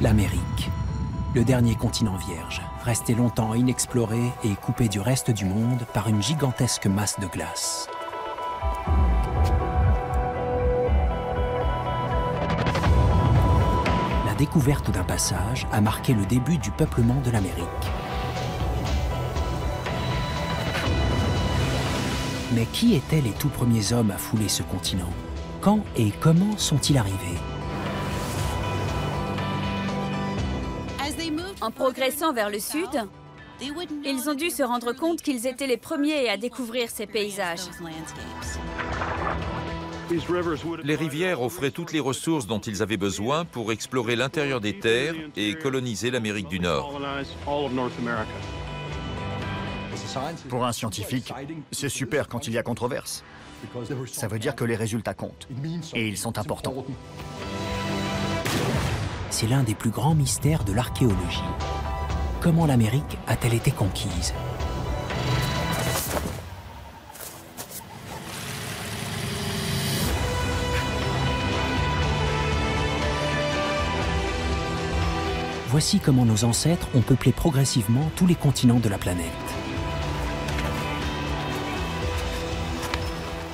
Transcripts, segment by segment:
L'Amérique, le dernier continent vierge, resté longtemps inexploré et coupé du reste du monde par une gigantesque masse de glace. La découverte d'un passage a marqué le début du peuplement de l'Amérique. Mais qui étaient les tout premiers hommes à fouler ce continent? Quand et comment sont-ils arrivés? En progressant vers le sud, ils ont dû se rendre compte qu'ils étaient les premiers à découvrir ces paysages. Les rivières offraient toutes les ressources dont ils avaient besoin pour explorer l'intérieur des terres et coloniser l'Amérique du Nord. Pour un scientifique, c'est super quand il y a controverse. Ça veut dire que les résultats comptent. Et ils sont importants. C'est l'un des plus grands mystères de l'archéologie. Comment l'Amérique a-t-elle été conquise? Voici comment nos ancêtres ont peuplé progressivement tous les continents de la planète.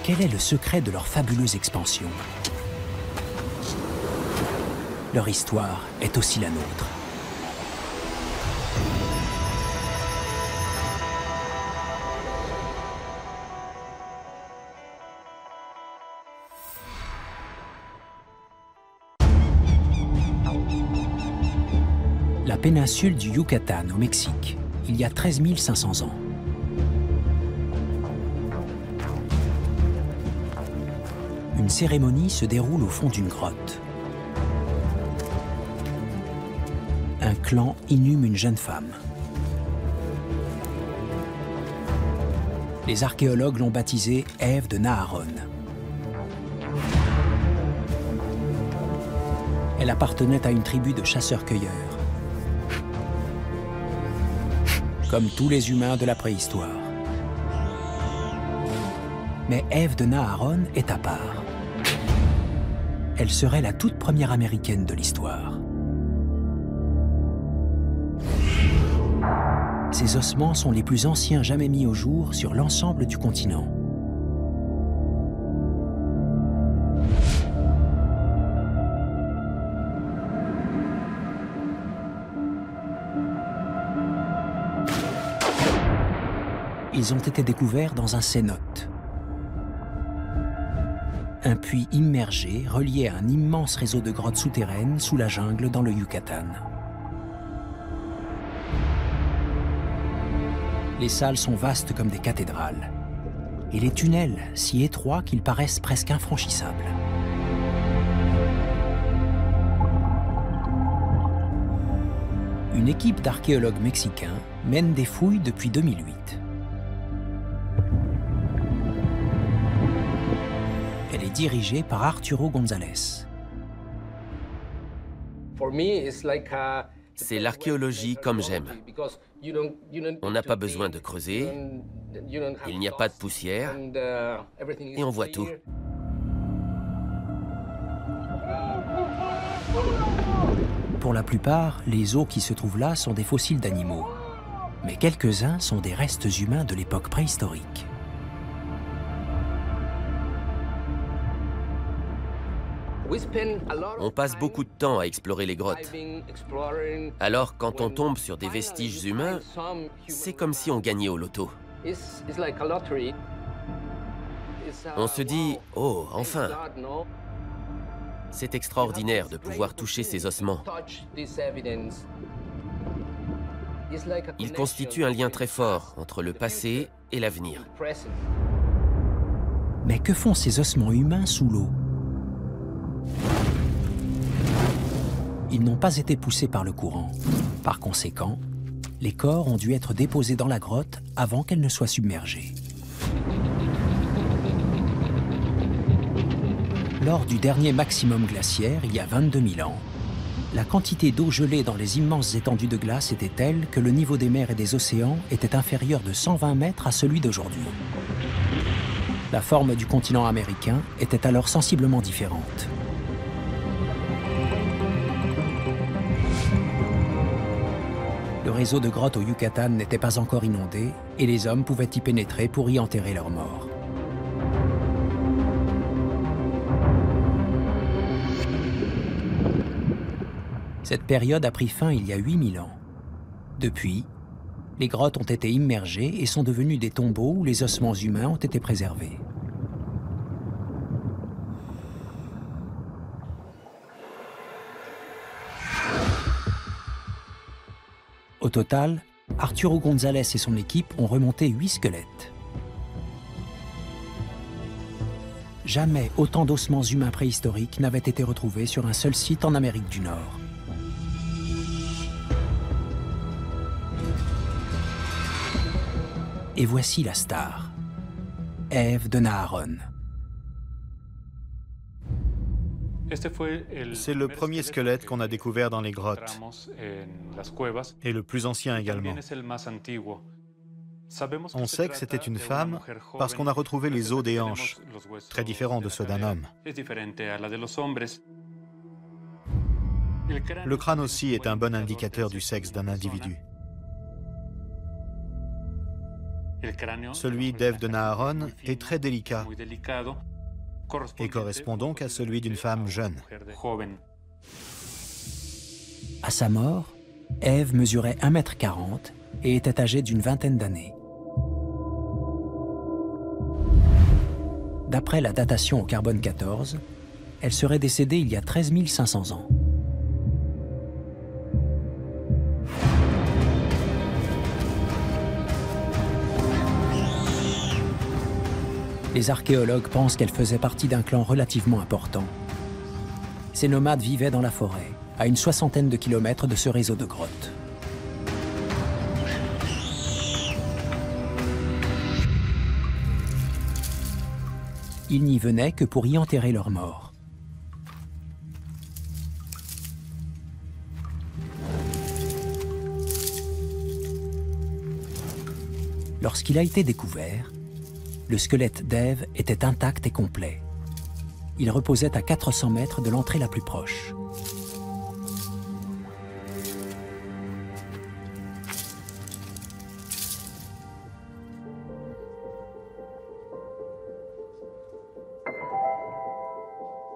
Quel est le secret de leur fabuleuse expansion? Leur histoire est aussi la nôtre. La péninsule du Yucatan au Mexique, il y a 13 500 ans. Une cérémonie se déroule au fond d'une grotte. Un clan inhume une jeune femme. Les archéologues l'ont baptisée Ève de Naharon. Elle appartenait à une tribu de chasseurs-cueilleurs. Comme tous les humains de la préhistoire. Mais Ève de Naharon est à part. Elle serait la toute première américaine de l'histoire. Ces ossements sont les plus anciens jamais mis au jour sur l'ensemble du continent. Ils ont été découverts dans un cénote. Un puits immergé relié à un immense réseau de grottes souterraines sous la jungle dans le Yucatan. Les salles sont vastes comme des cathédrales. Et les tunnels si étroits qu'ils paraissent presque infranchissables. Une équipe d'archéologues mexicains mène des fouilles depuis 2008. Elle est dirigée par Arturo González. C'est l'archéologie comme j'aime. On n'a pas besoin de creuser, il n'y a pas de poussière, et on voit tout. Pour la plupart, les os qui se trouvent là sont des fossiles d'animaux. Mais quelques-uns sont des restes humains de l'époque préhistorique. On passe beaucoup de temps à explorer les grottes. Alors, quand on tombe sur des vestiges humains, c'est comme si on gagnait au loto. On se dit, oh, enfin! C'est extraordinaire de pouvoir toucher ces ossements. Ils constituent un lien très fort entre le passé et l'avenir. Mais que font ces ossements humains sous l'eau? Ils n'ont pas été poussés par le courant. Par conséquent, les corps ont dû être déposés dans la grotte avant qu'elle ne soit submergée. Lors du dernier maximum glaciaire, il y a 22 000 ans, la quantité d'eau gelée dans les immenses étendues de glace était telle que le niveau des mers et des océans était inférieur de 120 mètres à celui d'aujourd'hui. La forme du continent américain était alors sensiblement différente. Le réseau de grottes au Yucatan n'était pas encore inondé et les hommes pouvaient y pénétrer pour y enterrer leurs morts. Cette période a pris fin il y a 8000 ans. Depuis, les grottes ont été immergées et sont devenues des tombeaux où les ossements humains ont été préservés. Au total, Arturo González et son équipe ont remonté 8 squelettes. Jamais autant d'ossements humains préhistoriques n'avaient été retrouvés sur un seul site en Amérique du Nord. Et voici la star, Ève de Naharón. C'est le premier squelette qu'on a découvert dans les grottes, et le plus ancien également. On sait que c'était une femme parce qu'on a retrouvé les os des hanches, très différents de ceux d'un homme. Le crâne aussi est un bon indicateur du sexe d'un individu. Celui d'Ève de Naharón est très délicat et correspond donc à celui d'une femme jeune. À sa mort, Ève mesurait 1,40 m et était âgée d'une vingtaine d'années. D'après la datation au carbone 14, elle serait décédée il y a 13 500 ans. Les archéologues pensent qu'elle faisait partie d'un clan relativement important. Ces nomades vivaient dans la forêt, à une soixantaine de kilomètres de ce réseau de grottes. Ils n'y venaient que pour y enterrer leurs morts. Lorsqu'il a été découvert, le squelette d'Ève était intact et complet. Il reposait à 400 mètres de l'entrée la plus proche.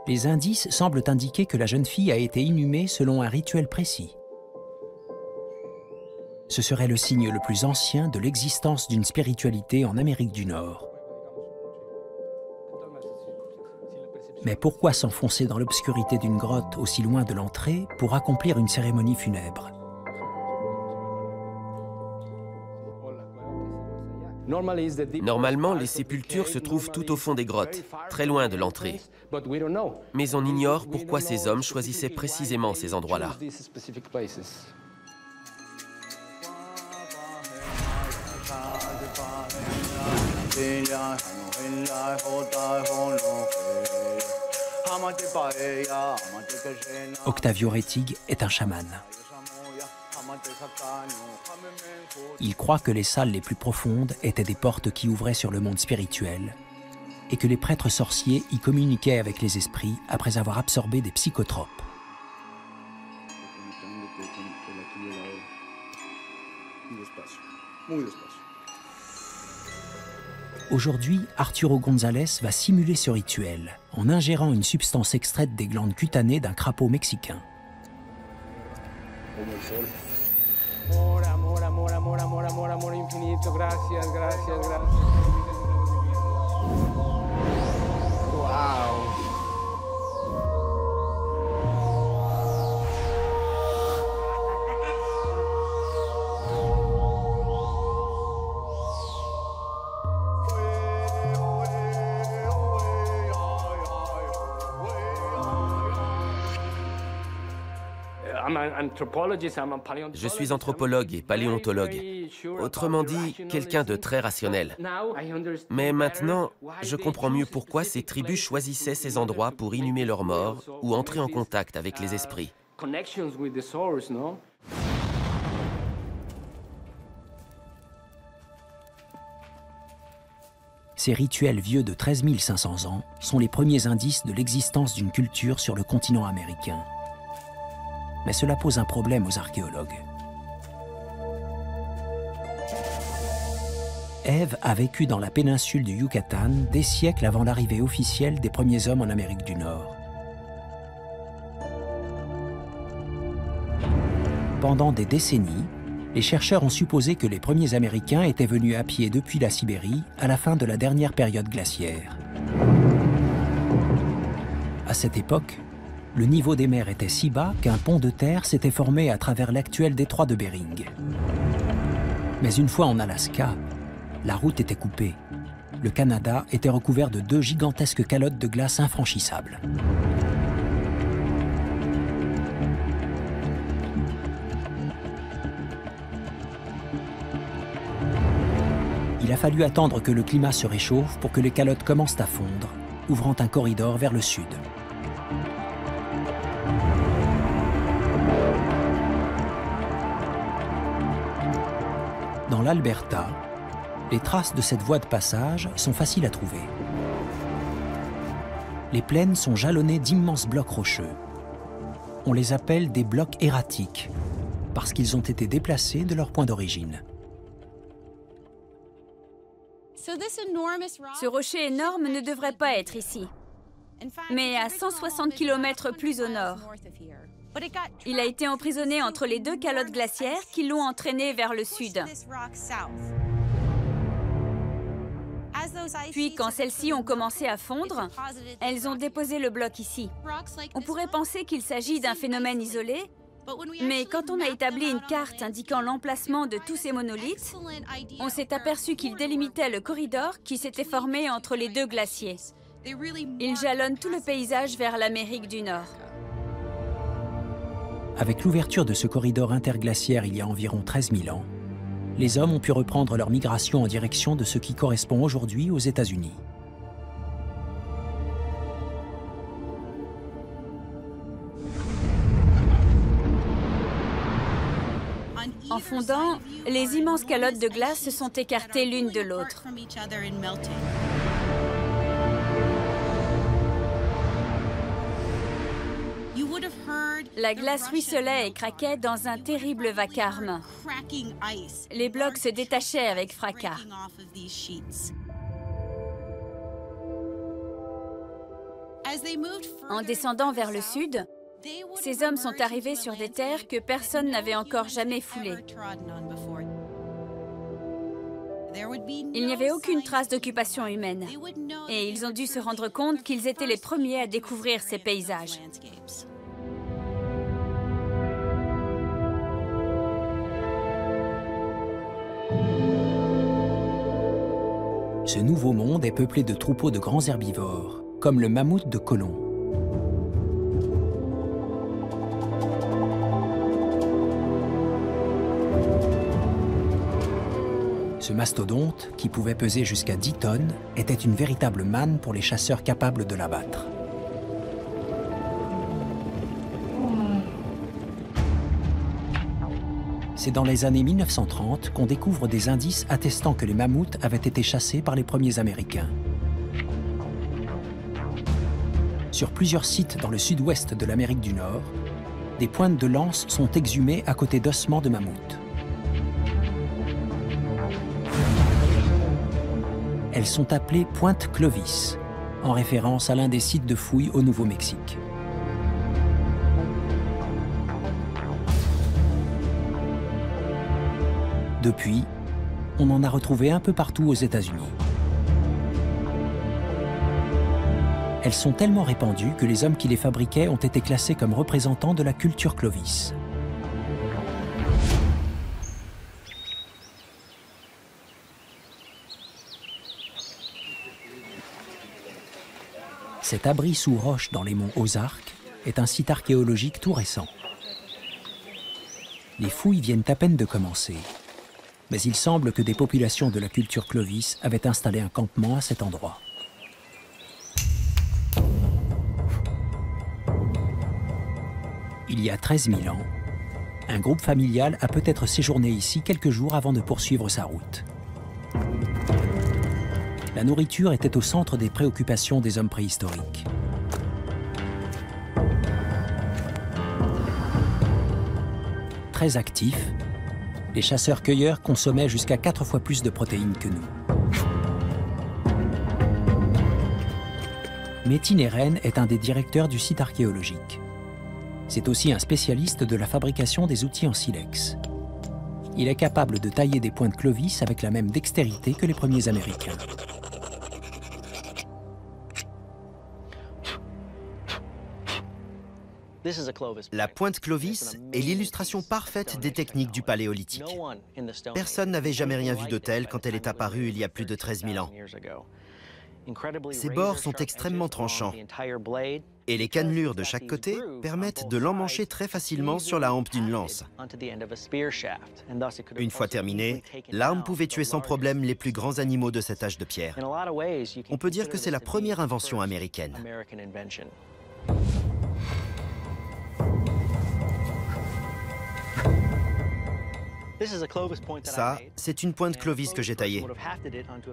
Les indices semblent indiquer que la jeune fille a été inhumée selon un rituel précis. Ce serait le signe le plus ancien de l'existence d'une spiritualité en Amérique du Nord. Mais pourquoi s'enfoncer dans l'obscurité d'une grotte aussi loin de l'entrée pour accomplir une cérémonie funèbre? Normalement, les sépultures se trouvent tout au fond des grottes, très loin de l'entrée. Mais on ignore pourquoi ces hommes choisissaient précisément ces endroits-là. Octavio Rettig est un chaman. Il croit que les salles les plus profondes étaient des portes qui ouvraient sur le monde spirituel et que les prêtres sorciers y communiquaient avec les esprits après avoir absorbé des psychotropes. Aujourd'hui, Arturo González va simuler ce rituel en ingérant une substance extraite des glandes cutanées d'un crapaud mexicain. Je suis anthropologue et paléontologue, autrement dit, quelqu'un de très rationnel. Mais maintenant, je comprends mieux pourquoi ces tribus choisissaient ces endroits pour inhumer leurs morts ou entrer en contact avec les esprits. Ces rituels vieux de 13 500 ans sont les premiers indices de l'existence d'une culture sur le continent américain. Mais cela pose un problème aux archéologues. Eve a vécu dans la péninsule du Yucatan des siècles avant l'arrivée officielle des premiers hommes en Amérique du Nord. Pendant des décennies, les chercheurs ont supposé que les premiers Américains étaient venus à pied depuis la Sibérie à la fin de la dernière période glaciaire. À cette époque, le niveau des mers était si bas qu'un pont de terre s'était formé à travers l'actuel détroit de Bering. Mais une fois en Alaska, la route était coupée. Le Canada était recouvert de 2 gigantesques calottes de glace infranchissables. Il a fallu attendre que le climat se réchauffe pour que les calottes commencent à fondre, ouvrant un corridor vers le sud. Dans l'Alberta, les traces de cette voie de passage sont faciles à trouver. Les plaines sont jalonnées d'immenses blocs rocheux. On les appelle des blocs erratiques, parce qu'ils ont été déplacés de leur point d'origine. Ce rocher énorme ne devrait pas être ici, mais à 160 km plus au nord. Il a été emprisonné entre les 2 calottes glaciaires qui l'ont entraîné vers le sud. Puis, quand celles-ci ont commencé à fondre, elles ont déposé le bloc ici. On pourrait penser qu'il s'agit d'un phénomène isolé, mais quand on a établi une carte indiquant l'emplacement de tous ces monolithes, on s'est aperçu qu'ils délimitaient le corridor qui s'était formé entre les 2 glaciers. Ils jalonnent tout le paysage vers l'Amérique du Nord. Avec l'ouverture de ce corridor interglaciaire il y a environ 13 000 ans, les hommes ont pu reprendre leur migration en direction de ce qui correspond aujourd'hui aux États-Unis. En fondant, les immenses calottes de glace se sont écartées l'une de l'autre. La glace ruisselait et craquait dans un terrible vacarme. Les blocs se détachaient avec fracas. En descendant vers le sud, ces hommes sont arrivés sur des terres que personne n'avait encore jamais foulées. Il n'y avait aucune trace d'occupation humaine, et ils ont dû se rendre compte qu'ils étaient les premiers à découvrir ces paysages. Ce nouveau monde est peuplé de troupeaux de grands herbivores, comme le mammouth de Colomb. Ce mastodonte, qui pouvait peser jusqu'à 10 tonnes, était une véritable manne pour les chasseurs capables de l'abattre. C'est dans les années 1930 qu'on découvre des indices attestant que les mammouths avaient été chassés par les premiers Américains. Sur plusieurs sites dans le sud-ouest de l'Amérique du Nord, des pointes de lance sont exhumées à côté d'ossements de mammouths. Elles sont appelées pointes Clovis, en référence à l'un des sites de fouilles au Nouveau-Mexique. Depuis, on en a retrouvé un peu partout aux États-Unis. Elles sont tellement répandues que les hommes qui les fabriquaient ont été classés comme représentants de la culture Clovis. Cet abri sous roche dans les monts Ozarks est un site archéologique tout récent. Les fouilles viennent à peine de commencer, mais il semble que des populations de la culture Clovis avaient installé un campement à cet endroit. Il y a 13 000 ans, un groupe familial a peut-être séjourné ici quelques jours avant de poursuivre sa route. La nourriture était au centre des préoccupations des hommes préhistoriques. Très actifs, Les chasseurs-cueilleurs consommaient jusqu'à 4 fois plus de protéines que nous. Metin Eren est un des directeurs du site archéologique. C'est aussi un spécialiste de la fabrication des outils en silex. Il est capable de tailler des pointes Clovis avec la même dextérité que les premiers Américains. La pointe Clovis est l'illustration parfaite des techniques du Paléolithique. Personne n'avait jamais rien vu de tel quand elle est apparue il y a plus de 13 000 ans. Ses bords sont extrêmement tranchants et les cannelures de chaque côté permettent de l'emmancher très facilement sur la hampe d'une lance. Une fois terminée, l'arme pouvait tuer sans problème les plus grands animaux de cet âge de pierre. On peut dire que c'est la première invention américaine. Ça, c'est une pointe Clovis que j'ai taillée.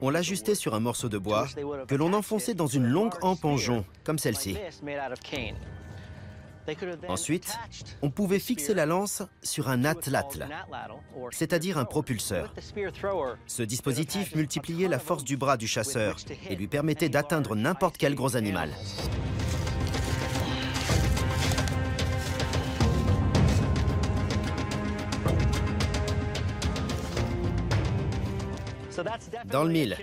On l'ajustait sur un morceau de bois que l'on enfonçait dans une longue hampe en jonc, comme celle-ci. Ensuite, on pouvait fixer la lance sur un atlatl, c'est-à-dire un propulseur. Ce dispositif multipliait la force du bras du chasseur et lui permettait d'atteindre n'importe quel gros animal. Dans le mille.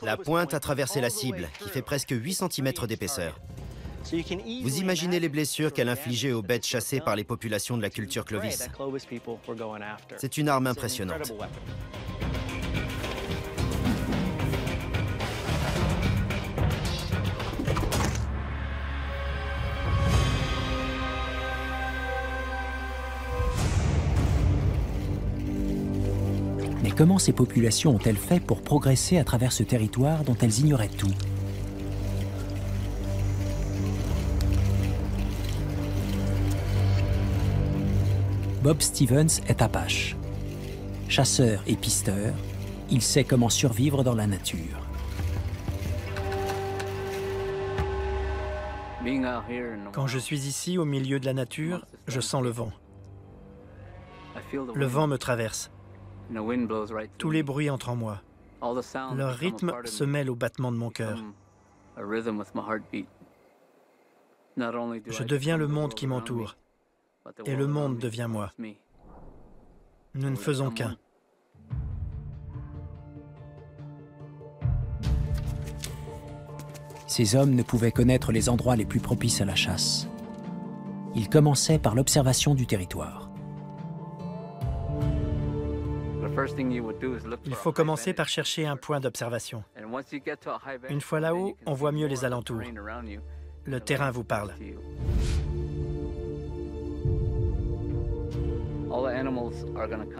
La pointe a traversé la cible, qui fait presque 8 cm d'épaisseur. Vous imaginez les blessures qu'elle infligeait aux bêtes chassées par les populations de la culture Clovis. C'est une arme impressionnante. Mais comment ces populations ont-elles fait pour progresser à travers ce territoire dont elles ignoraient tout? Bob Stevens est apache. Chasseur et pisteur, il sait comment survivre dans la nature. Quand je suis ici, au milieu de la nature, je sens le vent. Le vent me traverse. Tous les bruits entrent en moi. Leur rythme se mêle au battement de mon cœur. Je deviens le monde qui m'entoure, et le monde devient moi. Nous ne faisons qu'un. Ces hommes ne pouvaient connaître les endroits les plus propices à la chasse. Ils commençaient par l'observation du territoire. Il faut commencer par chercher un point d'observation. Une fois là-haut, on voit mieux les alentours. Le terrain vous parle.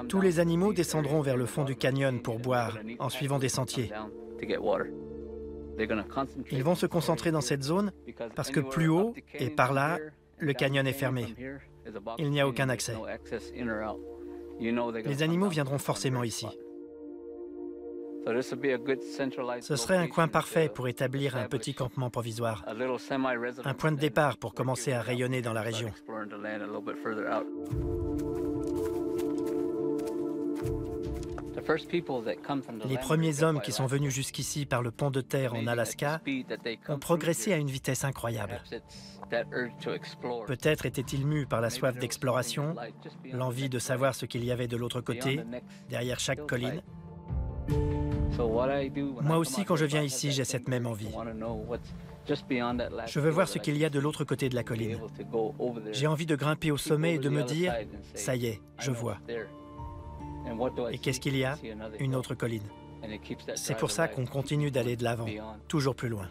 Tous les animaux descendront vers le fond du canyon pour boire, en suivant des sentiers. Ils vont se concentrer dans cette zone parce que plus haut et par là, le canyon est fermé. Il n'y a aucun accès. Les animaux viendront forcément ici. Ce serait un coin parfait pour établir un petit campement provisoire, un point de départ pour commencer à rayonner dans la région. Les premiers hommes qui sont venus jusqu'ici par le pont de terre en Alaska ont progressé à une vitesse incroyable. Peut-être étaient-ils mus par la soif d'exploration, l'envie de savoir ce qu'il y avait de l'autre côté, derrière chaque colline. Moi aussi, quand je viens ici, j'ai cette même envie. Je veux voir ce qu'il y a de l'autre côté de la colline. J'ai envie de grimper au sommet et de me dire « ça y est, je vois ». Et qu'est-ce qu'il y a? Une autre colline. C'est pour ça qu'on continue d'aller de l'avant, toujours plus loin.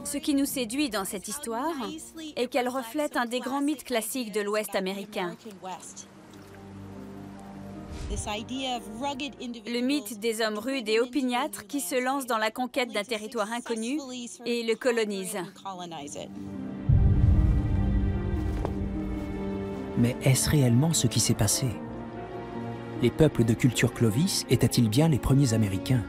Ce qui nous séduit dans cette histoire est qu'elle reflète un des grands mythes classiques de l'Ouest américain. Le mythe des hommes rudes et opiniâtres qui se lancent dans la conquête d'un territoire inconnu et le colonisent. Mais est-ce réellement ce qui s'est passé? Les peuples de culture Clovis étaient-ils bien les premiers Américains?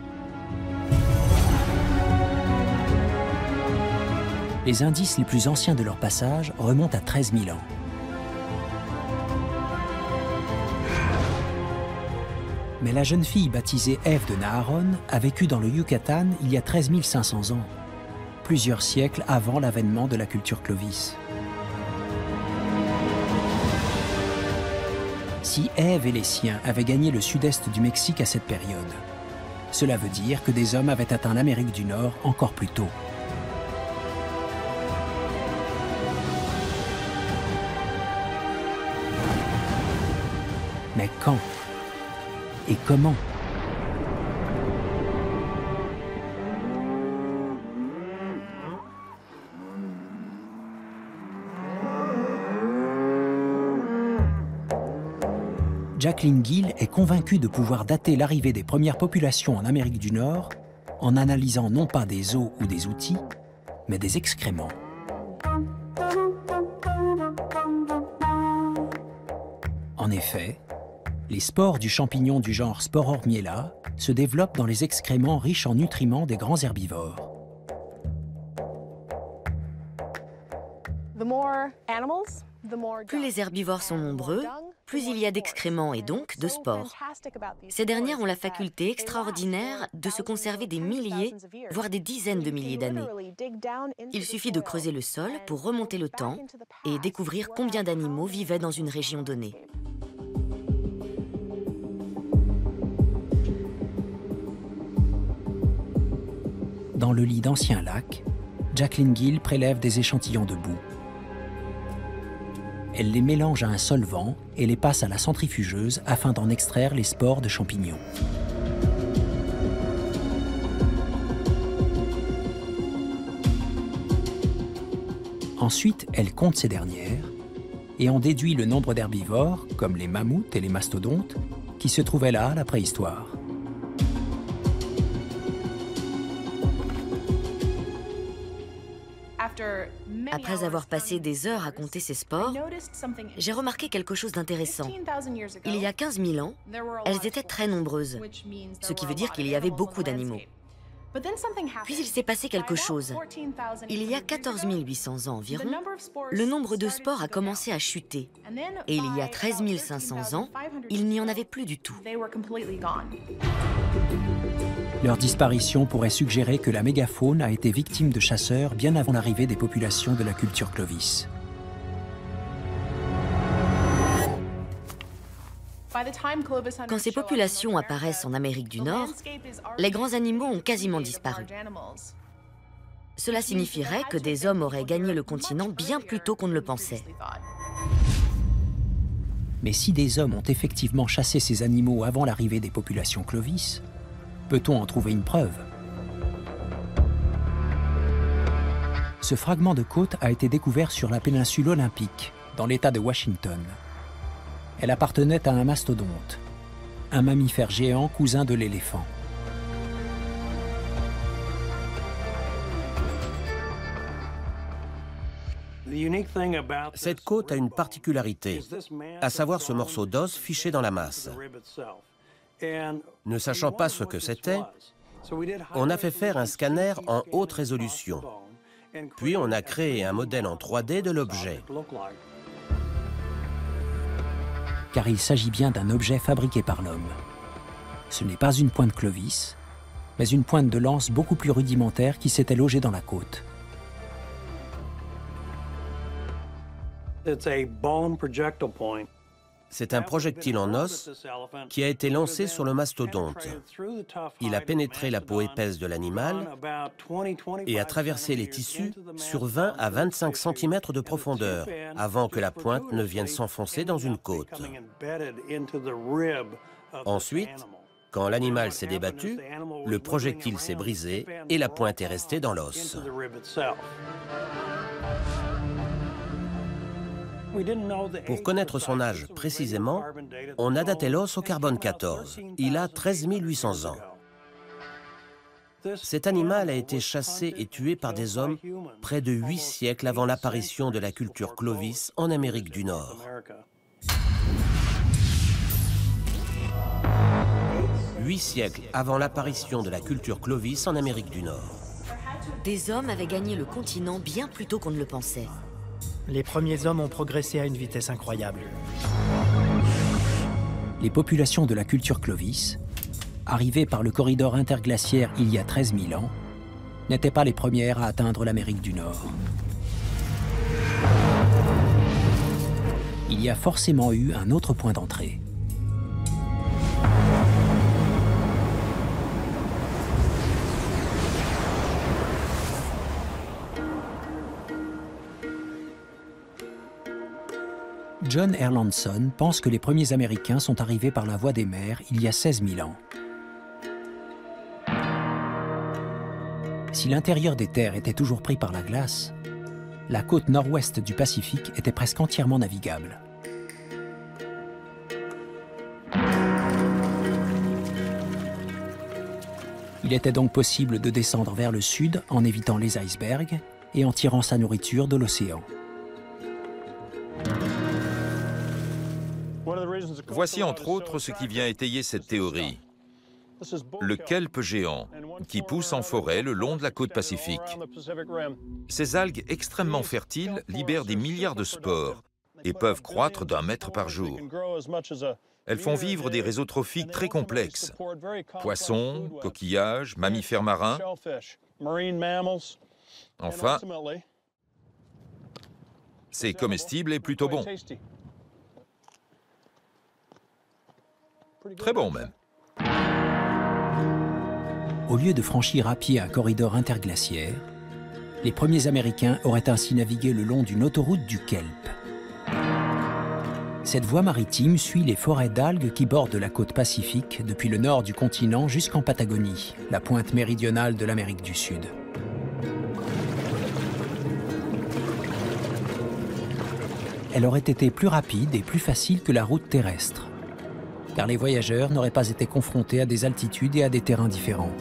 Les indices les plus anciens de leur passage remontent à 13 000 ans. Mais la jeune fille baptisée Ève de Naharon a vécu dans le Yucatan il y a 13 500 ans, plusieurs siècles avant l'avènement de la culture Clovis. Si Ève et les siens avaient gagné le sud-est du Mexique à cette période, cela veut dire que des hommes avaient atteint l'Amérique du Nord encore plus tôt. Mais quand? Et comment? Jacqueline Gill est convaincue de pouvoir dater l'arrivée des premières populations en Amérique du Nord en analysant non pas des os ou des outils, mais des excréments. En effet, les spores du champignon du genre Sporormiella se développent dans les excréments riches en nutriments des grands herbivores. Plus les herbivores sont nombreux, plus il y a d'excréments et donc de spores. Ces dernières ont la faculté extraordinaire de se conserver des milliers, voire des dizaines de milliers d'années. Il suffit de creuser le sol pour remonter le temps et découvrir combien d'animaux vivaient dans une région donnée. Dans le lit d'anciens lacs, Jacqueline Gill prélève des échantillons de boue. Elle les mélange à un solvant et les passe à la centrifugeuse afin d'en extraire les spores de champignons. Ensuite, elle compte ces dernières et en déduit le nombre d'herbivores, comme les mammouths et les mastodontes, qui se trouvaient là à la préhistoire. Après avoir passé des heures à compter ces spores, j'ai remarqué quelque chose d'intéressant. Il y a 15 000 ans, elles étaient très nombreuses, ce qui veut dire qu'il y avait beaucoup d'animaux. Puis il s'est passé quelque chose. Il y a 14 800 ans environ, le nombre de spores a commencé à chuter. Et il y a 13 500 ans, il n'y en avait plus du tout. Leur disparition pourrait suggérer que la mégafaune a été victime de chasseurs bien avant l'arrivée des populations de la culture Clovis. Quand ces populations apparaissent en Amérique du Nord, les grands animaux ont quasiment disparu. Cela signifierait que des hommes auraient gagné le continent bien plus tôt qu'on ne le pensait. Mais si des hommes ont effectivement chassé ces animaux avant l'arrivée des populations Clovis, peut-on en trouver une preuve? Ce fragment de côte a été découvert sur la péninsule Olympique, dans l'État de Washington. Elle appartenait à un mastodonte, un mammifère géant cousin de l'éléphant. Cette côte a une particularité, à savoir ce morceau d'os fiché dans la masse. Ne sachant pas ce que c'était, on a fait faire un scanner en haute résolution. Puis on a créé un modèle en 3D de l'objet. Car il s'agit bien d'un objet fabriqué par l'homme. Ce n'est pas une pointe Clovis, mais une pointe de lance beaucoup plus rudimentaire qui s'était logée dans la côte. C'est un projectile en os qui a été lancé sur le mastodonte. Il a pénétré la peau épaisse de l'animal et a traversé les tissus sur 20 à 25 cm de profondeur avant que la pointe ne vienne s'enfoncer dans une côte. Ensuite, quand l'animal s'est débattu, le projectile s'est brisé et la pointe est restée dans l'os. Pour connaître son âge précisément, on a daté l'os au carbone 14. Il a 13 800 ans. Cet animal a été chassé et tué par des hommes près de 8 siècles avant l'apparition de la culture Clovis en Amérique du Nord. 8 siècles avant l'apparition de la culture Clovis en Amérique du Nord. Des hommes avaient gagné le continent bien plus tôt qu'on ne le pensait. Les premiers hommes ont progressé à une vitesse incroyable. Les populations de la culture Clovis, arrivées par le corridor interglaciaire il y a 13 000 ans, n'étaient pas les premières à atteindre l'Amérique du Nord. Il y a forcément eu un autre point d'entrée. John Erlandson pense que les premiers Américains sont arrivés par la voie des mers il y a 16 000 ans. Si l'intérieur des terres était toujours pris par la glace, la côte nord-ouest du Pacifique était presque entièrement navigable. Il était donc possible de descendre vers le sud en évitant les icebergs et en tirant sa nourriture de l'océan. Voici entre autres ce qui vient étayer cette théorie. Le kelp géant, qui pousse en forêt le long de la côte pacifique. Ces algues extrêmement fertiles libèrent des milliards de spores et peuvent croître d'1 mètre par jour. Elles font vivre des réseaux trophiques très complexes. Poissons, coquillages, mammifères marins. Enfin, c'est comestible et plutôt bon. Très bon même. Au lieu de franchir à pied un corridor interglaciaire, les premiers Américains auraient ainsi navigué le long d'une autoroute du kelp. Cette voie maritime suit les forêts d'algues qui bordent la côte pacifique depuis le nord du continent jusqu'en Patagonie, la pointe méridionale de l'Amérique du Sud. Elle aurait été plus rapide et plus facile que la route terrestre, car les voyageurs n'auraient pas été confrontés à des altitudes et à des terrains différents.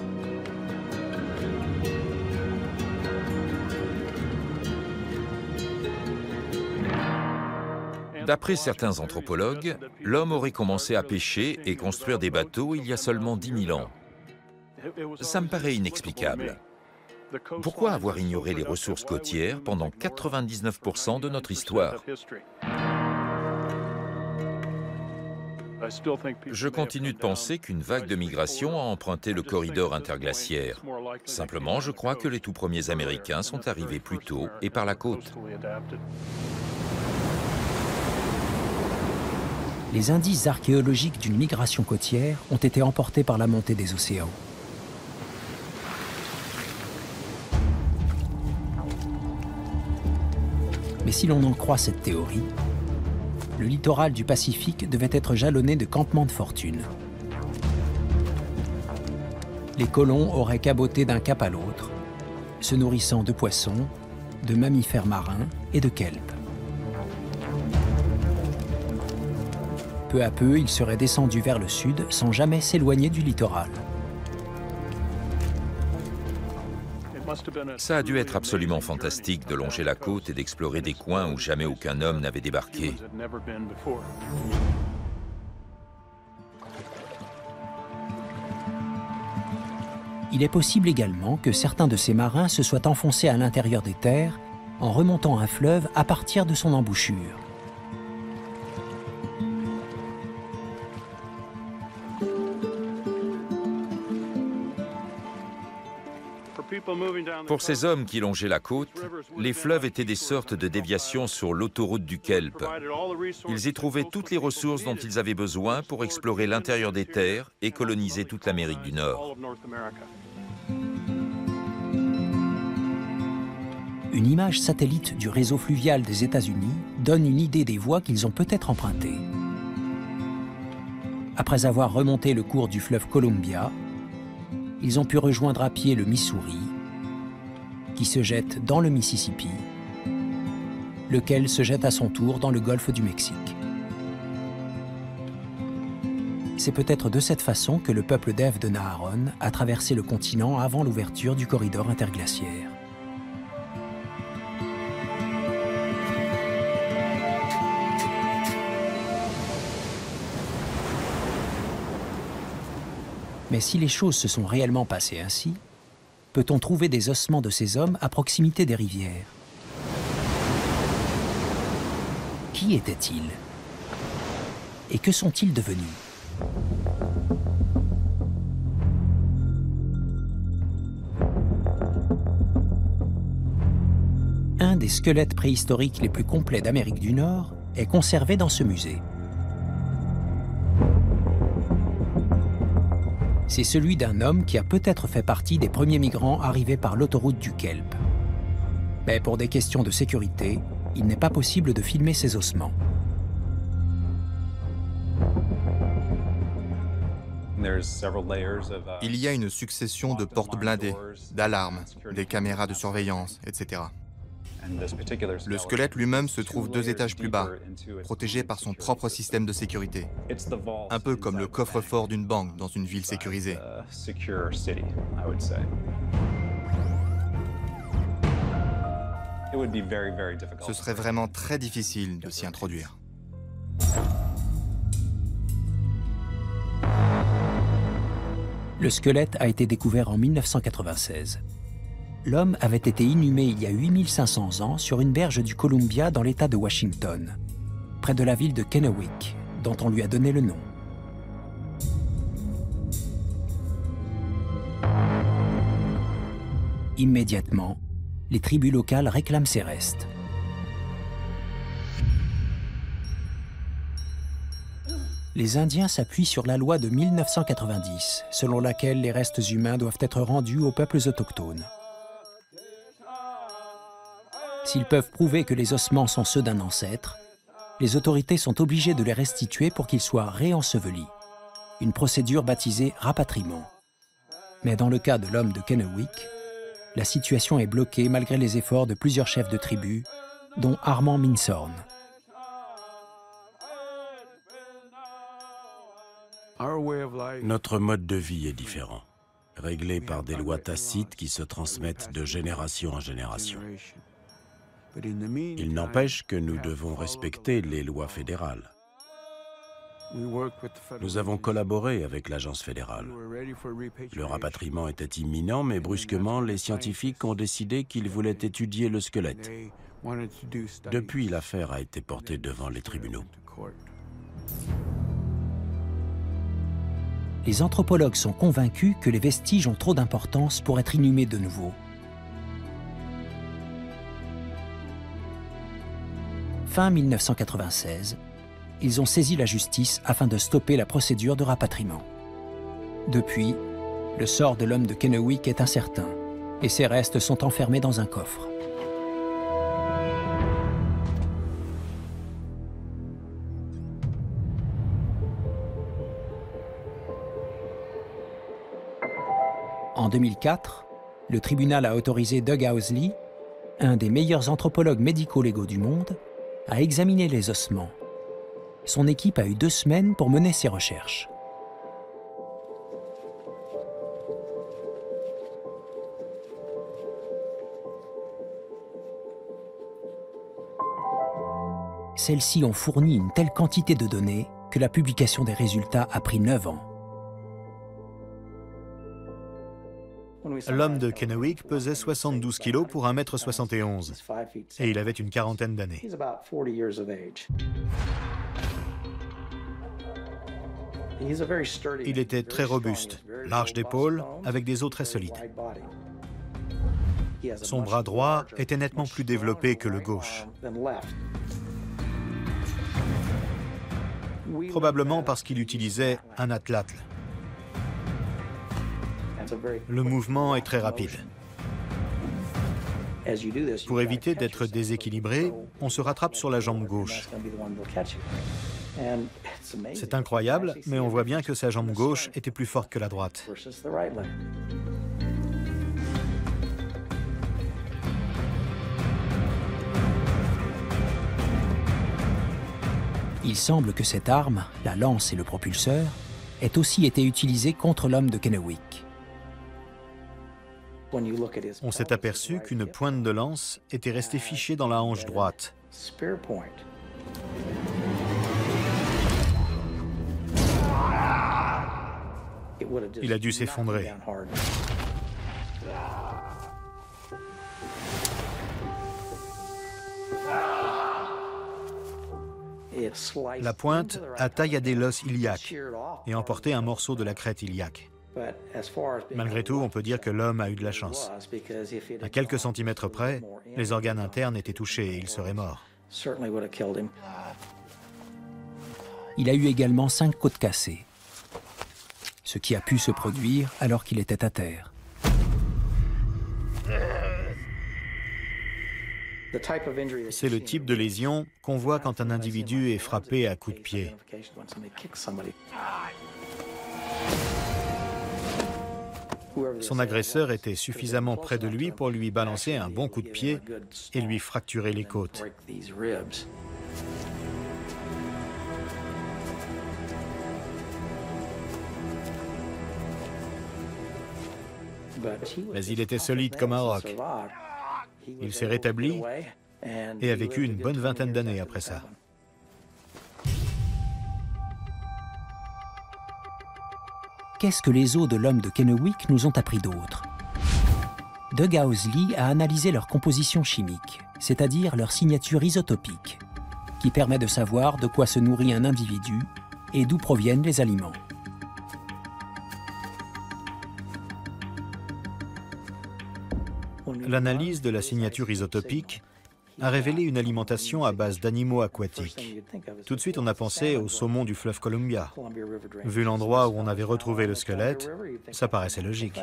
D'après certains anthropologues, l'homme aurait commencé à pêcher et construire des bateaux il y a seulement 10 000 ans. Ça me paraît inexplicable. Pourquoi avoir ignoré les ressources côtières pendant 99% de notre histoire? Je continue de penser qu'une vague de migration a emprunté le corridor interglaciaire. Simplement, je crois que les tout premiers Américains sont arrivés plus tôt et par la côte. Les indices archéologiques d'une migration côtière ont été emportés par la montée des océans. Mais si l'on en croit cette théorie, le littoral du Pacifique devait être jalonné de campements de fortune. Les colons auraient caboté d'un cap à l'autre, se nourrissant de poissons, de mammifères marins et de kelp. Peu à peu, ils seraient descendus vers le sud sans jamais s'éloigner du littoral. Ça a dû être absolument fantastique de longer la côte et d'explorer des coins où jamais aucun homme n'avait débarqué. Il est possible également que certains de ces marins se soient enfoncés à l'intérieur des terres en remontant un fleuve à partir de son embouchure. Pour ces hommes qui longeaient la côte, les fleuves étaient des sortes de déviations sur l'autoroute du kelp. Ils y trouvaient toutes les ressources dont ils avaient besoin pour explorer l'intérieur des terres et coloniser toute l'Amérique du Nord. Une image satellite du réseau fluvial des États-Unis donne une idée des voies qu'ils ont peut-être empruntées. Après avoir remonté le cours du fleuve Columbia, ils ont pu rejoindre à pied le Missouri, qui se jette dans le Mississippi, lequel se jette à son tour dans le golfe du Mexique. C'est peut-être de cette façon que le peuple d'Ève de Naharon a traversé le continent avant l'ouverture du corridor interglaciaire. Mais si les choses se sont réellement passées ainsi, peut-on trouver des ossements de ces hommes à proximité des rivières? Qui étaient-ils? Et que sont-ils devenus? Un des squelettes préhistoriques les plus complets d'Amérique du Nord est conservé dans ce musée. C'est celui d'un homme qui a peut-être fait partie des premiers migrants arrivés par l'autoroute du Kelp. Mais pour des questions de sécurité, il n'est pas possible de filmer ces ossements. Il y a une succession de portes blindées, d'alarmes, des caméras de surveillance, etc. Le squelette lui-même se trouve 2 étages plus bas, protégé par son propre système de sécurité. Un peu comme le coffre-fort d'une banque dans une ville sécurisée. Ce serait vraiment très difficile de s'y introduire. Le squelette a été découvert en 1996. L'homme avait été inhumé il y a 8500 ans sur une berge du Columbia dans l'État de Washington, près de la ville de Kennewick, dont on lui a donné le nom. Immédiatement, les tribus locales réclament ses restes. Les Indiens s'appuient sur la loi de 1990, selon laquelle les restes humains doivent être rendus aux peuples autochtones. S'ils peuvent prouver que les ossements sont ceux d'un ancêtre, les autorités sont obligées de les restituer pour qu'ils soient réensevelis. Une procédure baptisée rapatriement. Mais dans le cas de l'homme de Kennewick, la situation est bloquée malgré les efforts de plusieurs chefs de tribu, dont Armand Minshorn. Notre mode de vie est différent, réglé par des lois tacites qui se transmettent de génération en génération. Il n'empêche que nous devons respecter les lois fédérales. Nous avons collaboré avec l'agence fédérale. Le rapatriement était imminent, mais brusquement, les scientifiques ont décidé qu'ils voulaient étudier le squelette. Depuis, l'affaire a été portée devant les tribunaux. Les anthropologues sont convaincus que les vestiges ont trop d'importance pour être inhumés de nouveau. Fin 1996, ils ont saisi la justice afin de stopper la procédure de rapatriement. Depuis, le sort de l'homme de Kennewick est incertain et ses restes sont enfermés dans un coffre. En 2004, le tribunal a autorisé Doug Housley, un des meilleurs anthropologues médico-légaux du monde, à examiner les ossements. Son équipe a eu 2 semaines pour mener ses recherches. Celles-ci ont fourni une telle quantité de données que la publication des résultats a pris 9 ans. L'homme de Kennewick pesait 72 kilos pour 1,71 m et il avait une quarantaine d'années. Il était très robuste, large d'épaules, avec des os très solides. Son bras droit était nettement plus développé que le gauche. Probablement parce qu'il utilisait un atlatl. Le mouvement est très rapide. Pour éviter d'être déséquilibré, on se rattrape sur la jambe gauche. C'est incroyable, mais on voit bien que sa jambe gauche était plus forte que la droite. Il semble que cette arme, la lance et le propulseur, ait aussi été utilisée contre l'homme de Kennewick. On s'est aperçu qu'une pointe de lance était restée fichée dans la hanche droite. Il a dû s'effondrer. La pointe a tailladé l'os iliaque et emporté un morceau de la crête iliaque. Malgré tout, on peut dire que l'homme a eu de la chance. À quelques centimètres près, les organes internes étaient touchés et il serait mort. Il a eu également 5 côtes cassées, ce qui a pu se produire alors qu'il était à terre. C'est le type de lésion qu'on voit quand un individu est frappé à coups de pied. Son agresseur était suffisamment près de lui pour lui balancer un bon coup de pied et lui fracturer les côtes. Mais il était solide comme un roc. Il s'est rétabli et a vécu une bonne vingtaine d'années après ça. Qu'est-ce que les os de l'homme de Kennewick nous ont appris d'autre? Doug Housley a analysé leur composition chimique, c'est-à-dire leur signature isotopique, qui permet de savoir de quoi se nourrit un individu et d'où proviennent les aliments. L'analyse de la signature isotopique a révélé une alimentation à base d'animaux aquatiques. Tout de suite, on a pensé au saumon du fleuve Columbia. Vu l'endroit où on avait retrouvé le squelette, ça paraissait logique.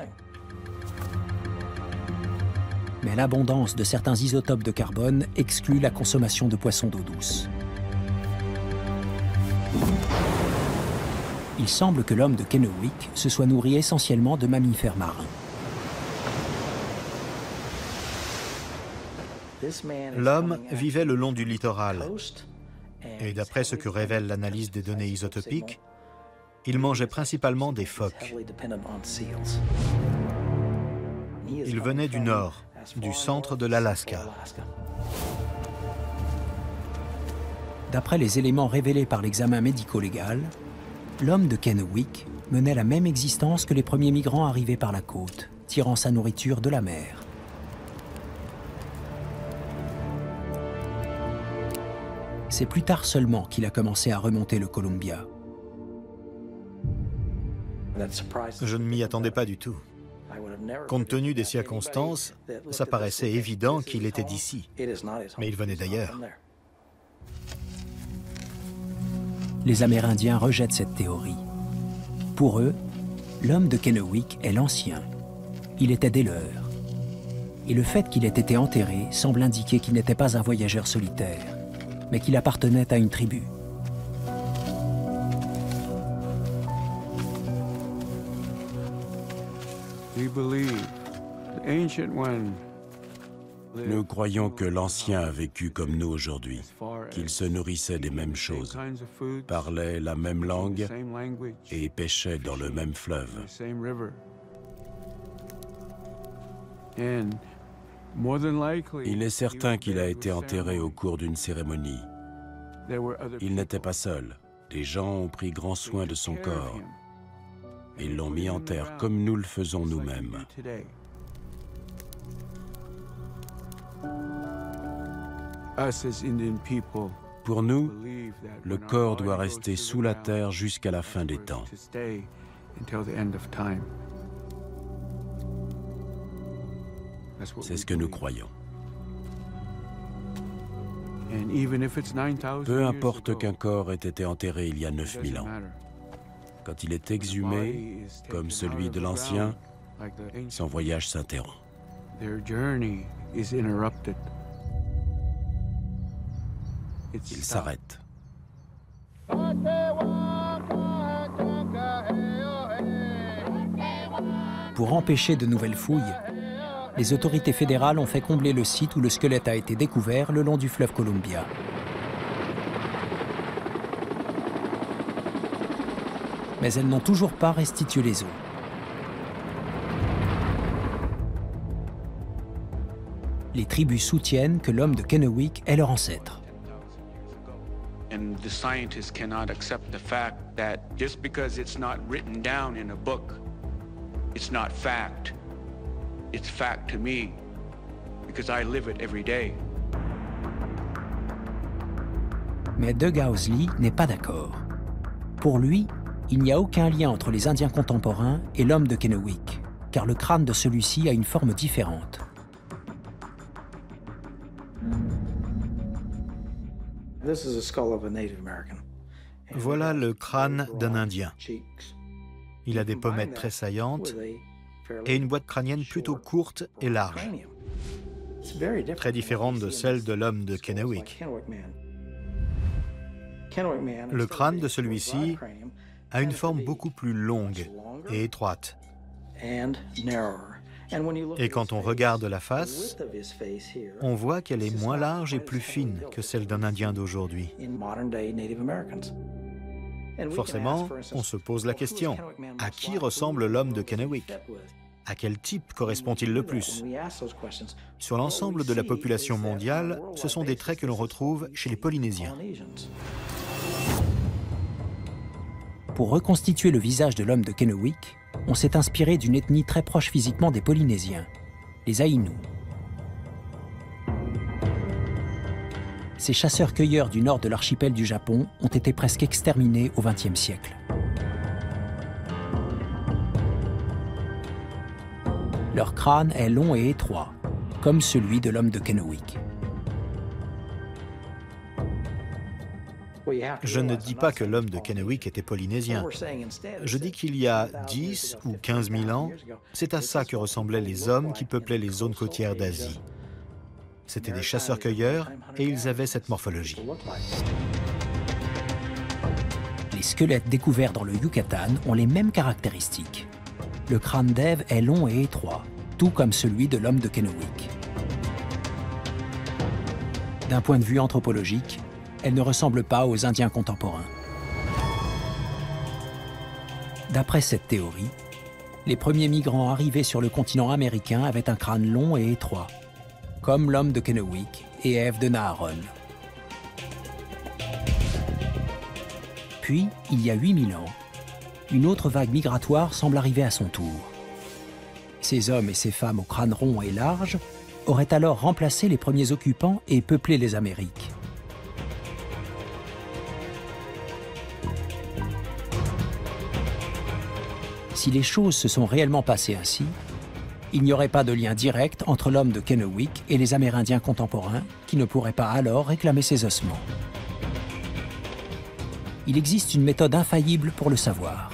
Mais l'abondance de certains isotopes de carbone exclut la consommation de poissons d'eau douce. Il semble que l'homme de Kennewick se soit nourri essentiellement de mammifères marins. L'homme vivait le long du littoral et d'après ce que révèle l'analyse des données isotopiques, il mangeait principalement des phoques. Il venait du nord, du centre de l'Alaska. D'après les éléments révélés par l'examen médico-légal, l'homme de Kennewick menait la même existence que les premiers migrants arrivés par la côte, tirant sa nourriture de la mer. C'est plus tard seulement qu'il a commencé à remonter le Columbia. Je ne m'y attendais pas du tout. Compte tenu des circonstances, ça paraissait évident qu'il était d'ici, mais il venait d'ailleurs. Les Amérindiens rejettent cette théorie. Pour eux, l'homme de Kennewick est l'ancien. Il était des leurs. Et le fait qu'il ait été enterré semble indiquer qu'il n'était pas un voyageur solitaire, mais qu'il appartenait à une tribu. Nous croyons que l'Ancien a vécu comme nous aujourd'hui, qu'il se nourrissait des mêmes choses, parlait la même langue et pêchait dans le même fleuve. Il est certain qu'il a été enterré au cours d'une cérémonie. Il n'était pas seul. Des gens ont pris grand soin de son corps. Ils l'ont mis en terre comme nous le faisons nous-mêmes. Pour nous, le corps doit rester sous la terre jusqu'à la fin des temps. C'est ce que nous croyons. Peu importe qu'un corps ait été enterré il y a 9000 ans. Quand il est exhumé, comme celui de l'Ancien, son voyage s'interrompt. Il s'arrête. Pour empêcher de nouvelles fouilles, les autorités fédérales ont fait combler le site où le squelette a été découvert le long du fleuve Columbia. Mais elles n'ont toujours pas restitué les os. Les tribus soutiennent que l'homme de Kennewick est leur ancêtre. And the scientists cannot accept the fact that just because it's not written down in a book, it's not fact. It's fact to me, because I live it every day. Mais Doug Housley n'est pas d'accord. Pour lui, il n'y a aucun lien entre les Indiens contemporains et l'homme de Kennewick, car le crâne de celui-ci a une forme différente. Voilà le crâne d'un Indien. Il a des pommettes très saillantes et une boîte crânienne plutôt courte et large, très différente de celle de l'homme de Kennewick. Le crâne de celui-ci a une forme beaucoup plus longue et étroite. Et quand on regarde la face, on voit qu'elle est moins large et plus fine que celle d'un Indien d'aujourd'hui. Forcément, on se pose la question, à qui ressemble l'homme de Kennewick? À quel type correspond-il le plus? Sur l'ensemble de la population mondiale, ce sont des traits que l'on retrouve chez les Polynésiens. Pour reconstituer le visage de l'homme de Kennewick, on s'est inspiré d'une ethnie très proche physiquement des Polynésiens, les Aïnous. Ces chasseurs-cueilleurs du nord de l'archipel du Japon ont été presque exterminés au XXe siècle. Leur crâne est long et étroit, comme celui de l'homme de Kennewick. Je ne dis pas que l'homme de Kennewick était polynésien. Je dis qu'il y a 10 ou 15 000 ans, c'est à ça que ressemblaient les hommes qui peuplaient les zones côtières d'Asie. C'étaient des chasseurs-cueilleurs et ils avaient cette morphologie. Les squelettes découverts dans le Yucatan ont les mêmes caractéristiques. Le crâne d'Ève est long et étroit, tout comme celui de l'homme de Kennewick. D'un point de vue anthropologique, elle ne ressemble pas aux Indiens contemporains. D'après cette théorie, les premiers migrants arrivés sur le continent américain avaient un crâne long et étroit, comme l'homme de Kennewick et Ève de Naharon. Puis, il y a 8000 ans, une autre vague migratoire semble arriver à son tour. Ces hommes et ces femmes au crâne rond et large auraient alors remplacé les premiers occupants et peuplé les Amériques. Si les choses se sont réellement passées ainsi, il n'y aurait pas de lien direct entre l'homme de Kennewick et les Amérindiens contemporains qui ne pourraient pas alors réclamer ses ossements. Il existe une méthode infaillible pour le savoir.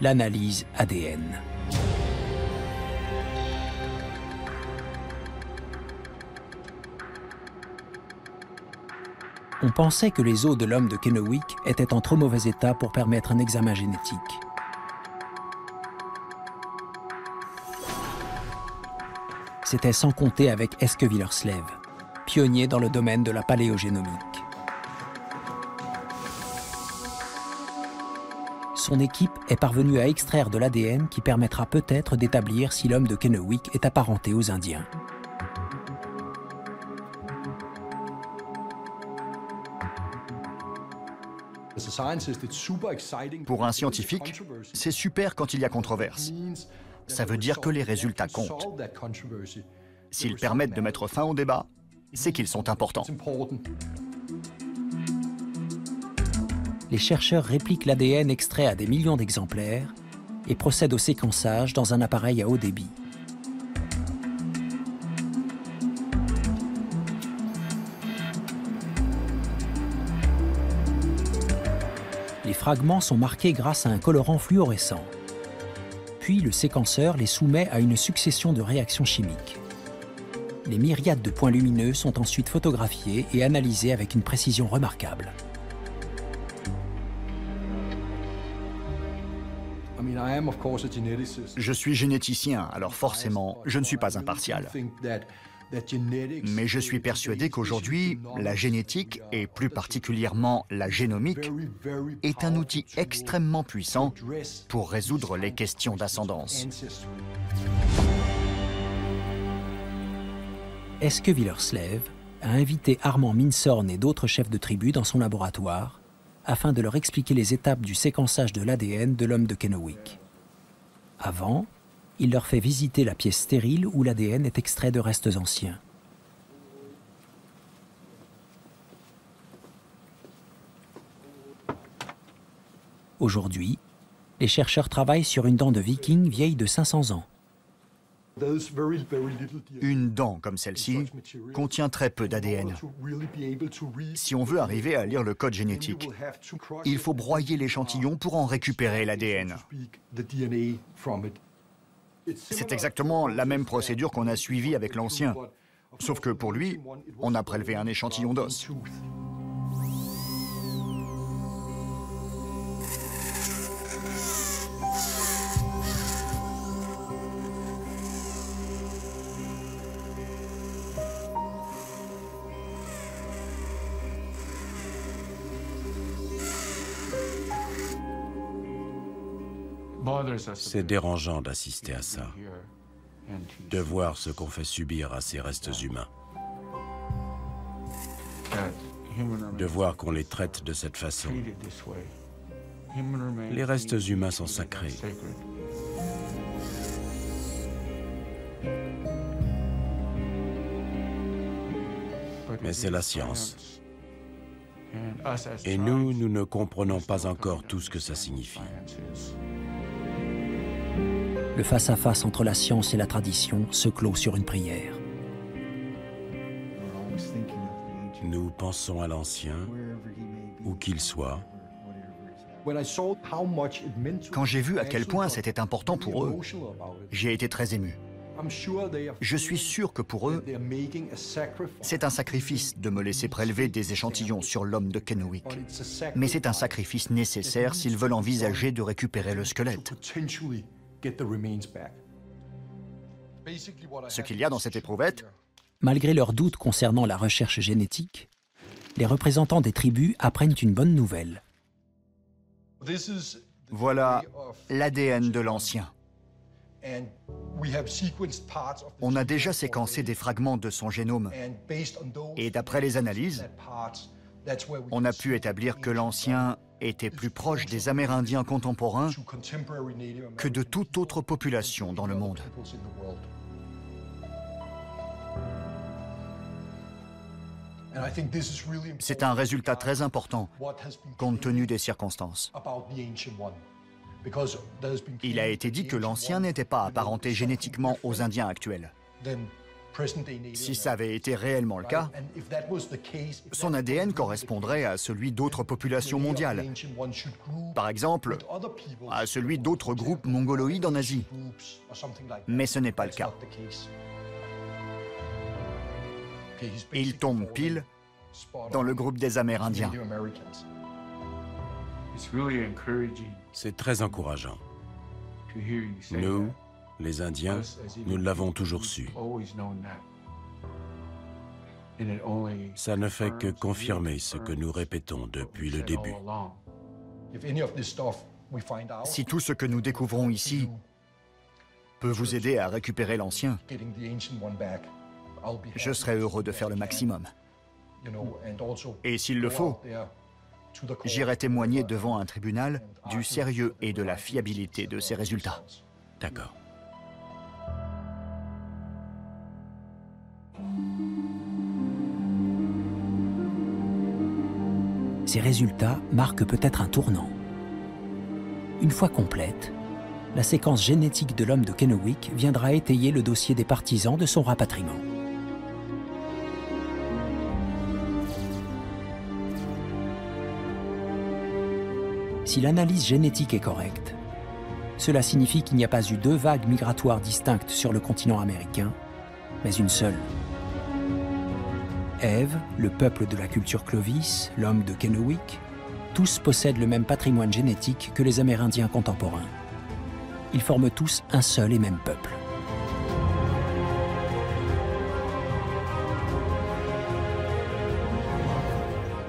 L'analyse ADN. On pensait que les os de l'homme de Kennewick étaient en trop mauvais état pour permettre un examen génétique. C'était sans compter avec Eske Willerslev, pionnier dans le domaine de la paléogénomique. Son équipe est parvenue à extraire de l'ADN qui permettra peut-être d'établir si l'homme de Kennewick est apparenté aux Indiens. Pour un scientifique, c'est super quand il y a controverse. Ça veut dire que les résultats comptent. S'ils permettent de mettre fin au débat, c'est qu'ils sont importants. Les chercheurs répliquent l'ADN extrait à des millions d'exemplaires et procèdent au séquençage dans un appareil à haut débit. Les fragments sont marqués grâce à un colorant fluorescent. Puis le séquenceur les soumet à une succession de réactions chimiques. Les myriades de points lumineux sont ensuite photographiés et analysés avec une précision remarquable. Je suis généticien, alors forcément, je ne suis pas impartial. Mais je suis persuadé qu'aujourd'hui, la génétique, et plus particulièrement la génomique, est un outil extrêmement puissant pour résoudre les questions d'ascendance. Eske Willerslev a invité Armand Minshorn et d'autres chefs de tribu dans son laboratoire afin de leur expliquer les étapes du séquençage de l'ADN de l'homme de Kennewick. Avant, il leur fait visiter la pièce stérile où l'ADN est extrait de restes anciens. Aujourd'hui, les chercheurs travaillent sur une dent de viking vieille de 500 ans. Une dent comme celle-ci contient très peu d'ADN. Si on veut arriver à lire le code génétique, il faut broyer l'échantillon pour en récupérer l'ADN. C'est exactement la même procédure qu'on a suivie avec l'ancien, sauf que pour lui, on a prélevé un échantillon d'os. C'est dérangeant d'assister à ça, de voir ce qu'on fait subir à ces restes humains, de voir qu'on les traite de cette façon. Les restes humains sont sacrés. Mais c'est la science. Et nous ne comprenons pas encore tout ce que ça signifie. Le face-à-face entre la science et la tradition se clôt sur une prière. Nous pensons à l'ancien, où qu'il soit. Quand j'ai vu à quel point c'était important pour eux, j'ai été très ému. Je suis sûr que pour eux, c'est un sacrifice de me laisser prélever des échantillons sur l'homme de Kennewick. Mais c'est un sacrifice nécessaire s'ils veulent envisager de récupérer le squelette. Ce qu'il y a dans cette éprouvette, malgré leurs doutes concernant la recherche génétique, les représentants des tribus apprennent une bonne nouvelle. Voilà l'ADN de l'ancien. On a déjà séquencé des fragments de son génome et d'après les analyses, on a pu établir que l'ancien était plus proche des Amérindiens contemporains que de toute autre population dans le monde. C'est un résultat très important, compte tenu des circonstances. Il a été dit que l'ancien n'était pas apparenté génétiquement aux Indiens actuels. Si ça avait été réellement le cas, son ADN correspondrait à celui d'autres populations mondiales. Par exemple, à celui d'autres groupes mongoloïdes en Asie. Mais ce n'est pas le cas. Il tombe pile dans le groupe des Amérindiens. C'est très encourageant. Nous, les Indiens, nous l'avons toujours su. Ça ne fait que confirmer ce que nous répétons depuis le début. Si tout ce que nous découvrons ici peut vous aider à récupérer l'ancien, je serai heureux de faire le maximum. Et s'il le faut, j'irai témoigner devant un tribunal du sérieux et de la fiabilité de ces résultats. D'accord. Ces résultats marquent peut-être un tournant. Une fois complète, la séquence génétique de l'homme de Kennewick viendra étayer le dossier des partisans de son rapatriement. Si l'analyse génétique est correcte, cela signifie qu'il n'y a pas eu deux vagues migratoires distinctes sur le continent américain, mais une seule. Ève, le peuple de la culture Clovis, l'homme de Kennewick, tous possèdent le même patrimoine génétique que les Amérindiens contemporains. Ils forment tous un seul et même peuple.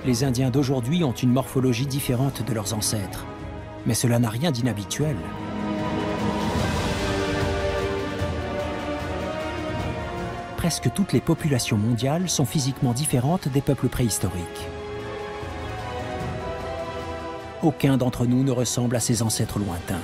Les Indiens d'aujourd'hui ont une morphologie différente de leurs ancêtres, mais cela n'a rien d'inhabituel. presque toutes les populations mondiales sont physiquement différentes des peuples préhistoriques. Aucun d'entre nous ne ressemble à ses ancêtres lointains.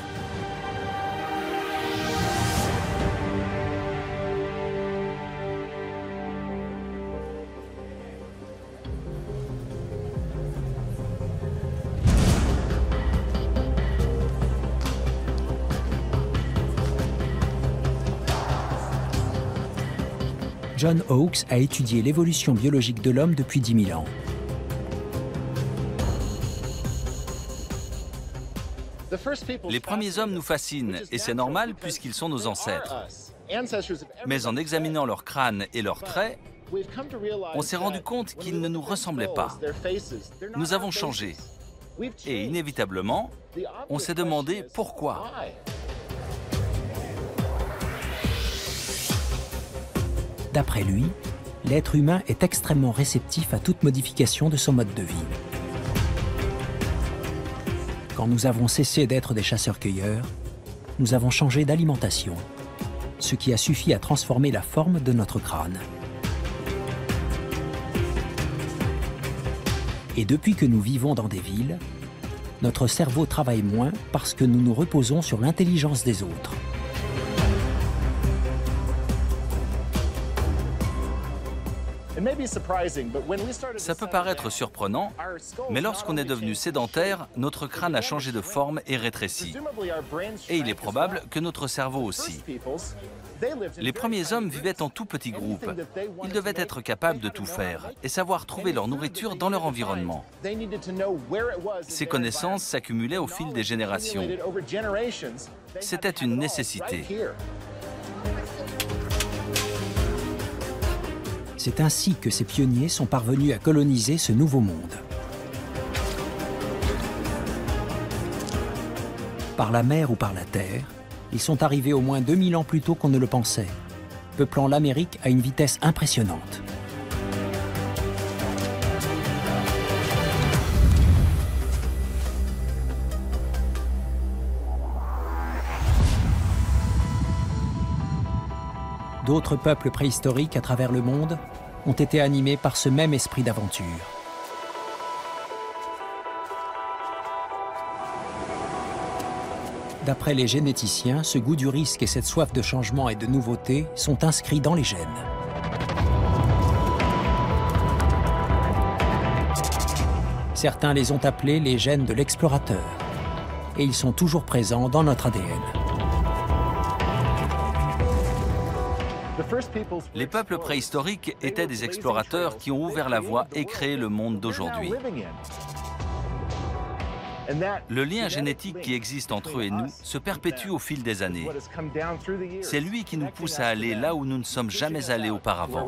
John Hawkes a étudié l'évolution biologique de l'homme depuis 10 000 ans. Les premiers hommes nous fascinent, et c'est normal puisqu'ils sont nos ancêtres. Mais en examinant leur crâne et leurs traits, on s'est rendu compte qu'ils ne nous ressemblaient pas. Nous avons changé. Et inévitablement, on s'est demandé pourquoi. D'après lui, l'être humain est extrêmement réceptif à toute modification de son mode de vie. Quand nous avons cessé d'être des chasseurs-cueilleurs, nous avons changé d'alimentation, ce qui a suffi à transformer la forme de notre crâne. Et depuis que nous vivons dans des villes, notre cerveau travaille moins parce que nous nous reposons sur l'intelligence des autres. Ça peut paraître surprenant, mais lorsqu'on est devenu sédentaire, notre crâne a changé de forme et rétréci. Et il est probable que notre cerveau aussi. Les premiers hommes vivaient en tout petits groupes. Ils devaient être capables de tout faire et savoir trouver leur nourriture dans leur environnement. Ces connaissances s'accumulaient au fil des générations. C'était une nécessité. C'est ainsi que ces pionniers sont parvenus à coloniser ce nouveau monde. Par la mer ou par la terre, ils sont arrivés au moins 2000 ans plus tôt qu'on ne le pensait, peuplant l'Amérique à une vitesse impressionnante. D'autres peuples préhistoriques à travers le monde ont été animés par ce même esprit d'aventure. D'après les généticiens, ce goût du risque et cette soif de changement et de nouveauté sont inscrits dans les gènes. Certains les ont appelés les gènes de l'explorateur, et ils sont toujours présents dans notre ADN. Les peuples préhistoriques étaient des explorateurs qui ont ouvert la voie et créé le monde d'aujourd'hui. Le lien génétique qui existe entre eux et nous se perpétue au fil des années. C'est lui qui nous pousse à aller là où nous ne sommes jamais allés auparavant.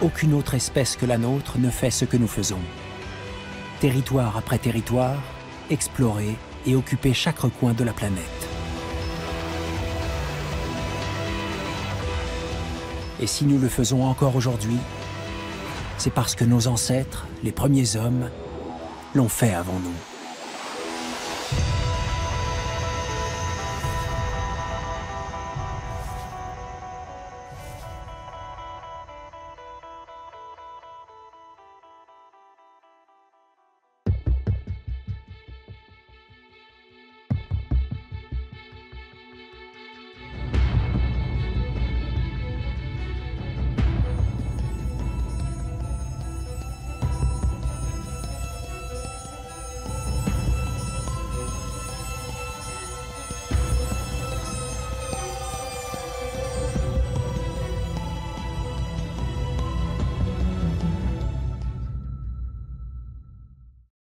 Aucune autre espèce que la nôtre ne fait ce que nous faisons. Territoire après territoire, explorer et occuper chaque recoin de la planète. Et si nous le faisons encore aujourd'hui, c'est parce que nos ancêtres, les premiers hommes, l'ont fait avant nous.